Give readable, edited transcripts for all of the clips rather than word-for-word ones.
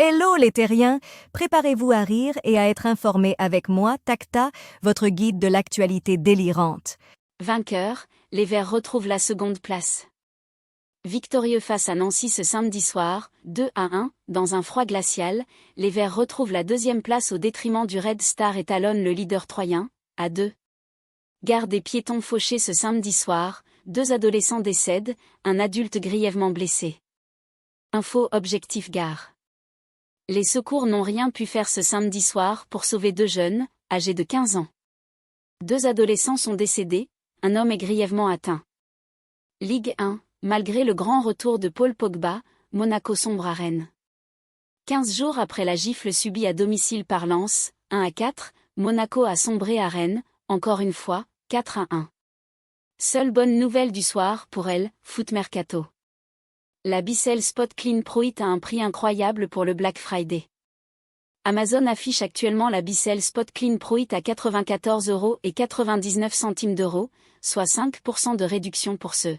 Hello les terriens, préparez-vous à rire et à être informés avec moi, Tacta, votre guide de l'actualité délirante. Vainqueur, les Verts retrouvent la seconde place. Victorieux face à Nancy ce samedi soir, 2-1, dans un froid glacial, les Verts retrouvent la deuxième place au détriment du Red Star et talonnent le leader troyen, à 2. Gare des piétons fauchés ce samedi soir, 2 adolescents décèdent, un adulte grièvement blessé. Info Objectif Gare. Les secours n'ont rien pu faire ce samedi soir pour sauver 2 jeunes, âgés de 15 ans. 2 adolescents sont décédés, un homme est grièvement atteint. Ligue 1, malgré le grand retour de Paul Pogba, Monaco sombre à Rennes. 15 jours après la gifle subie à domicile par Lens, 1-4, Monaco a sombré à Rennes, encore une fois, 4-1. Seule bonne nouvelle du soir pour elle, Foot Mercato. La Bissell Spot Clean Pro It a un prix incroyable pour le Black Friday. Amazon affiche actuellement la Bissell Spot Clean Pro It à 94,99 €, soit 5% de réduction pour ceux.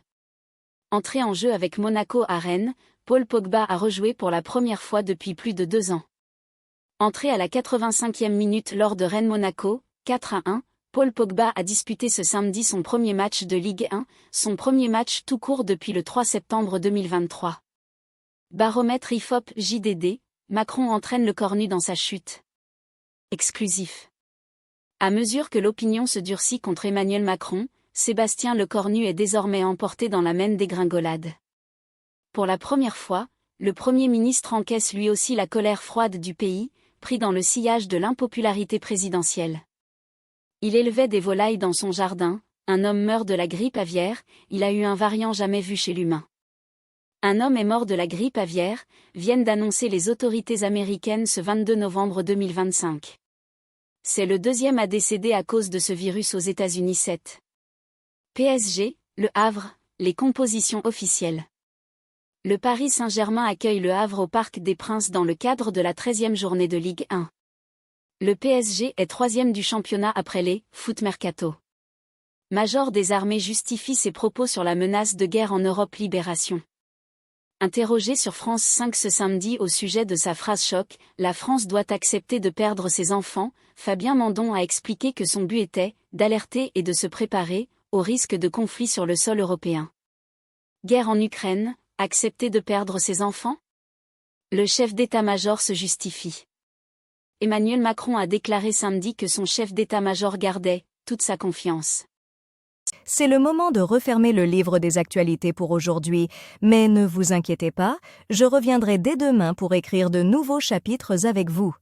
Entré en jeu avec Monaco à Rennes, Paul Pogba a rejoué pour la première fois depuis plus de 2 ans. Entré à la 85e minute lors de Rennes-Monaco, 4-1, Paul Pogba a disputé ce samedi son premier match de Ligue 1, son premier match tout court depuis le 3 septembre 2023. Baromètre IFOP JDD, Macron entraîne le cornu dans sa chute. Exclusif. À mesure que l'opinion se durcit contre Emmanuel Macron, Sébastien Lecornu est désormais emporté dans la même dégringolade. Pour la première fois, le Premier ministre encaisse lui aussi la colère froide du pays, pris dans le sillage de l'impopularité présidentielle. Il élevait des volailles dans son jardin, un homme meurt de la grippe aviaire, il a eu un variant jamais vu chez l'humain. Un homme est mort de la grippe aviaire, viennent d'annoncer les autorités américaines ce 22 novembre 2025. C'est le deuxième à décéder à cause de ce virus aux États-Unis. 7. PSG, Le Havre, les compositions officielles. Le Paris Saint-Germain accueille Le Havre au Parc des Princes dans le cadre de la 13e journée de Ligue 1. Le PSG est 3e du championnat après les Foot Mercato. Major des armées justifie ses propos sur la menace de guerre en Europe. Libération. Interrogé sur France 5 ce samedi au sujet de sa phrase choc, la France doit accepter de perdre ses enfants, Fabien Mandon a expliqué que son but était d'alerter et de se préparer au risque de conflit sur le sol européen. Guerre en Ukraine, accepter de perdre ses enfants ? Le chef d'état-major se justifie. Emmanuel Macron a déclaré samedi que son chef d'état-major gardait toute sa confiance. C'est le moment de refermer le livre des actualités pour aujourd'hui, mais ne vous inquiétez pas, je reviendrai dès demain pour écrire de nouveaux chapitres avec vous.